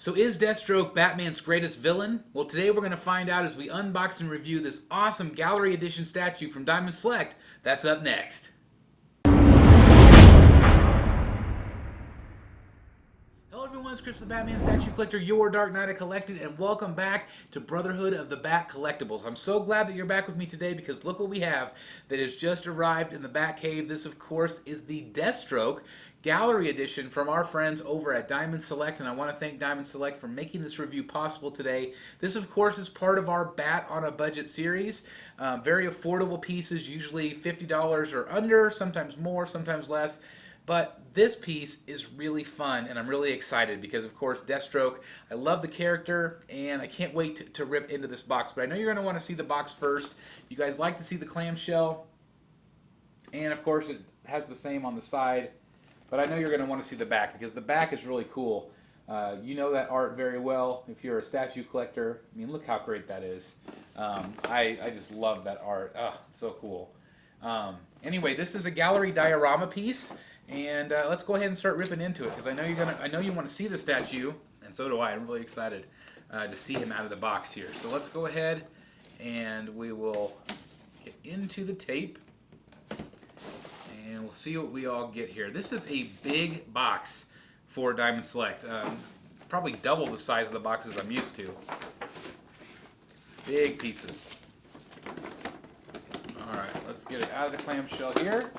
So is Deathstroke Batman's greatest villain? Well, today we're going to find out as we unbox and review this awesome Gallery Edition statue from Diamond Select. That's up next. Hello everyone, it's Chris the Batman Statue Collector, your Dark Knight I collected, and welcome back to Brotherhood of the Bat Collectibles. I'm so glad that you're back with me today because look what we have that has just arrived in the Bat Cave. This, of course, is the Deathstroke Gallery Edition from our friends over at Diamond Select, and I want to thank Diamond Select for making this review possible today. This, of course, is part of our Bat on a Budget series. Very affordable pieces, usually $50 or under, sometimes more, sometimes less. But this piece is really fun, and I'm really excited because, of course, Deathstroke, I love the character, and I can't wait to rip into this box. But I know you're going to want to see the box first. You guys like to see the clamshell, and, of course, it has the same on the side. But I know you're going to want to see the back because the back is really cool. You know that art very well if you're a statue collector. I mean, look how great that is. I just love that art. Oh, it's so cool. Anyway, this is a gallery diorama piece. And let's go ahead and start ripping into it because I know you want to see the statue, and so do I. I'm really excited to see him out of the box here. So let's go ahead and we will get into the tape, and we'll see what we all get here. This is a big box for Diamond Select, probably double the size of the boxes I'm used to. Big pieces. All right, let's get it out of the clamshell here.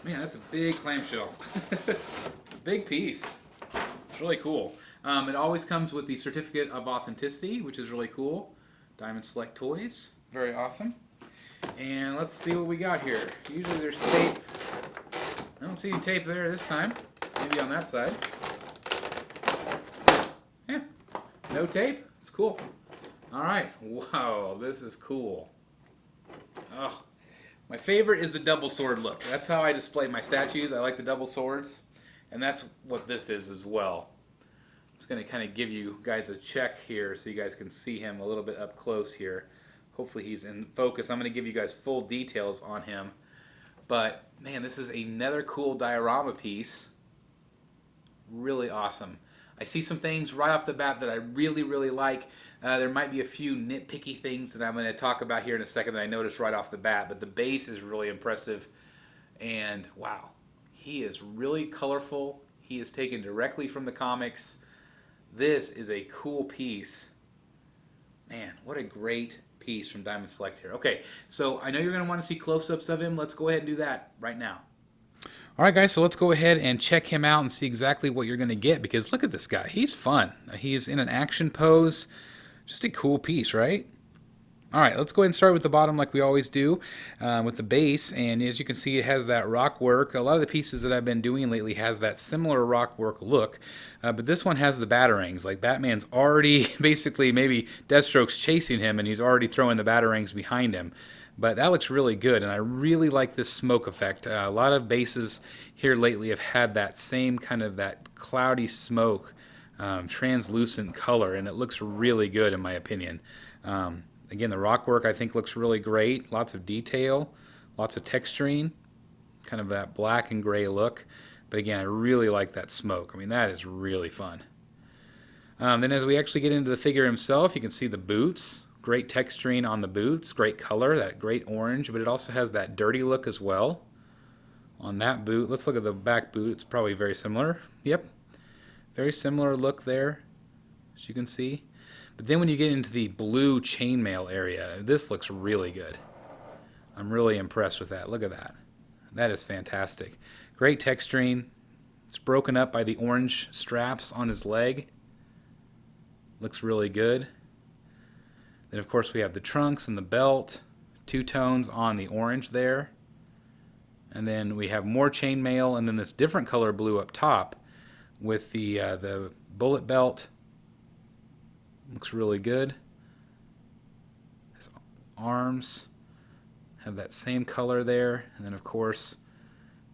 Man, that's a big clamshell. It's a big piece. It's really cool. It always comes with the certificate of authenticity, which is really cool. Diamond Select Toys. Very awesome. And let's see what we got here. Usually there's tape. I don't see any tape there this time. Maybe on that side. Yeah. No tape. It's cool. Alright. Wow, this is cool. Oh. My favorite is the double sword look. That's how I display my statues. I like the double swords, and that's what this is as well. I'm just going to kind of give you guys a check here so you guys can see him a little bit up close here. Hopefully he's in focus. I'm going to give you guys full details on him. But, man, this is another cool diorama piece. Really awesome. I see some things right off the bat that I really, really like. There might be a few nitpicky things that I'm going to talk about here in a second that I noticed right off the bat, but the base is really impressive. And, wow, he is really colorful. He is taken directly from the comics. This is a cool piece. Man, what a great piece from Diamond Select here. Okay, so I know you're going to want to see close-ups of him. Let's go ahead and do that right now. Alright guys, so let's go ahead and check him out and see exactly what you're going to get, because look at this guy. He's fun. He's in an action pose. Just a cool piece, right? Alright, let's go ahead and start with the bottom like we always do, with the base. And as you can see, it has that rock work. A lot of the pieces that I've been doing lately has that similar rock work look, but this one has the batarangs. Like Batman's already, basically maybe Deathstroke's chasing him and he's already throwing the batarangs behind him. But that looks really good, and I really like this smoke effect. A lot of bases here lately have had that same kind of that cloudy smoke, translucent color, and it looks really good in my opinion. Again, the rock work I think looks really great. Lots of detail, lots of texturing, kind of that black and gray look. But again, I really like that smoke. I mean, that is really fun. Then as we actually get into the figure himself, you can see the boots. Great texturing on the boots, great color, that great orange, but it also has that dirty look as well on that boot. Let's look at the back boot. It's probably very similar. Yep, very similar look there, as you can see. But then when you get into the blue chainmail area, this looks really good. I'm really impressed with that. Look at that. That is fantastic. Great texturing. It's broken up by the orange straps on his leg. Looks really good. Then, of course, we have the trunks and the belt, two tones on the orange there. And then we have more chainmail, and then this different color blue up top with the bullet belt. Looks really good. His arms have that same color there. And then, of course,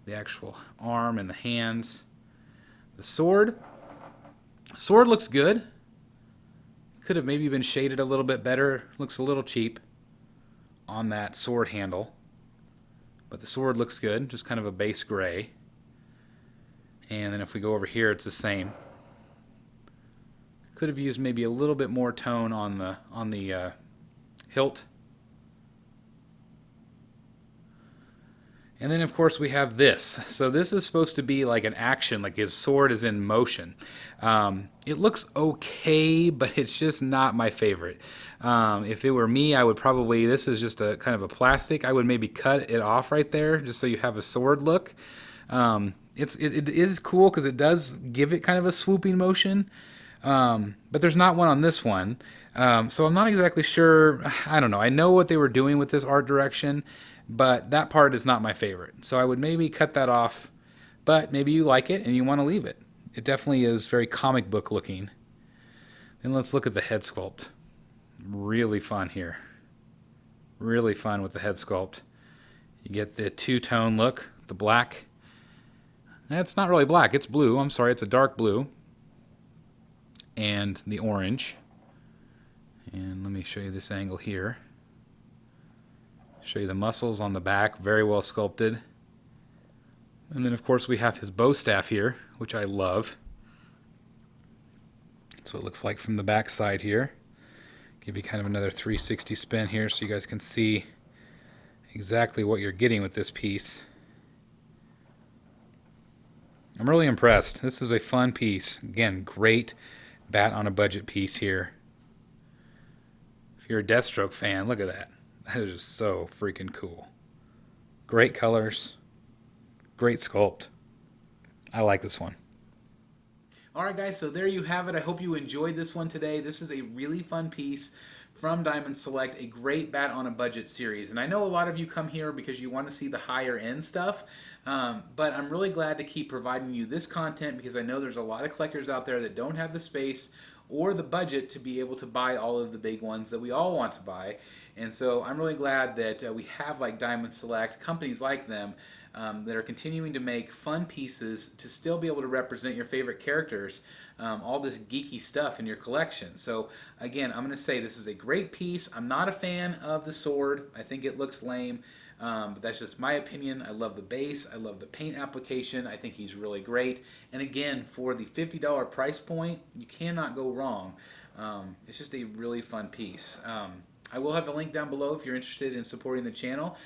the actual arm and the hands. The sword. Sword looks good. Could have maybe been shaded a little bit better. Looks a little cheap on that sword handle. But the sword looks good, just kind of a base gray. And then if we go over here, it's the same. Could have used maybe a little bit more tone on the hilt. And then, of course, we have this. So this is supposed to be like an action, like his sword is in motion. It looks okay, but it's just not my favorite. If it were me, I would probably, this is just a kind of a plastic, I would maybe cut it off right there just so you have a sword look. It is cool because it does give it kind of a swooping motion, but there's not one on this one. So I'm not exactly sure. I don't know. I know what they were doing with this art direction, but that part is not my favorite. So I would maybe cut that off, but maybe you like it and you want to leave it. It definitely is very comic book looking. And let's look at the head sculpt. Really fun here. Really fun with the head sculpt. You get the two-tone look, the black. It's not really black, it's blue. I'm sorry, it's a dark blue. And the orange. And let me show you this angle here. Show you the muscles on the back, very well sculpted. And then of course we have his bow staff here, which I love. That's what it looks like from the back side here. Give you kind of another 360 spin here so you guys can see exactly what you're getting with this piece. I'm really impressed. This is a fun piece. Again, great bat on a budget piece here. If you're a Deathstroke fan, look at that. That is just so freaking cool. Great colors. Great sculpt. I like this one. Alright guys, so there you have it. I hope you enjoyed this one today. This is a really fun piece from Diamond Select, a great bat on a budget series. And I know a lot of you come here because you want to see the higher end stuff, but I'm really glad to keep providing you this content because I know there's a lot of collectors out there that don't have the space or the budget to be able to buy all of the big ones that we all want to buy. And so I'm really glad that we have like Diamond Select, companies like them, that are continuing to make fun pieces to still be able to represent your favorite characters, all this geeky stuff in your collection. So again, I'm going to say this is a great piece. I'm not a fan of the sword. I think it looks lame, but that's just my opinion. I love the base. I love the paint application. I think he's really great. And again, for the $50 price point, you cannot go wrong. It's just a really fun piece. I will have a link down below if you're interested in supporting the channel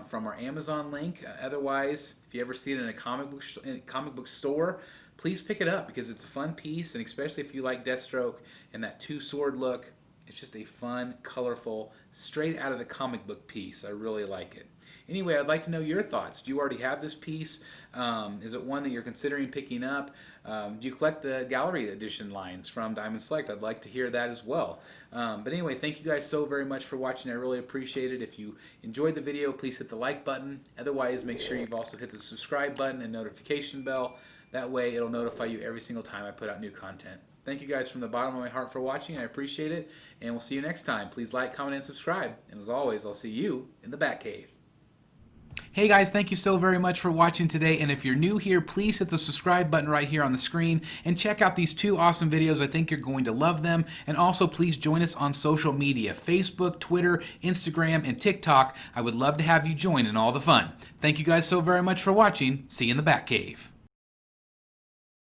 from our Amazon link. Otherwise, if you ever see it in a comic book store, please pick it up because it's a fun piece, and especially if you like Deathstroke and that two-sword look, it's just a fun, colorful, straight out of the comic book piece. I really like it. Anyway, I'd like to know your thoughts. Do you already have this piece? Is it one that you're considering picking up? Do you collect the gallery edition lines from Diamond Select? I'd like to hear that as well. But anyway, thank you guys so very much for watching. I really appreciate it. If you enjoyed the video, please hit the like button. Otherwise, make sure you've also hit the subscribe button and notification bell. That way, it'll notify you every single time I put out new content. Thank you guys from the bottom of my heart for watching. I appreciate it. And we'll see you next time. Please like, comment, and subscribe. And as always, I'll see you in the Batcave. Hey guys, thank you so very much for watching today, and if you're new here, please hit the subscribe button right here on the screen and check out these two awesome videos. I think you're going to love them. And also please join us on social media, Facebook, Twitter, Instagram, and TikTok. I would love to have you join in all the fun. Thank you guys so very much for watching. See you in the Batcave.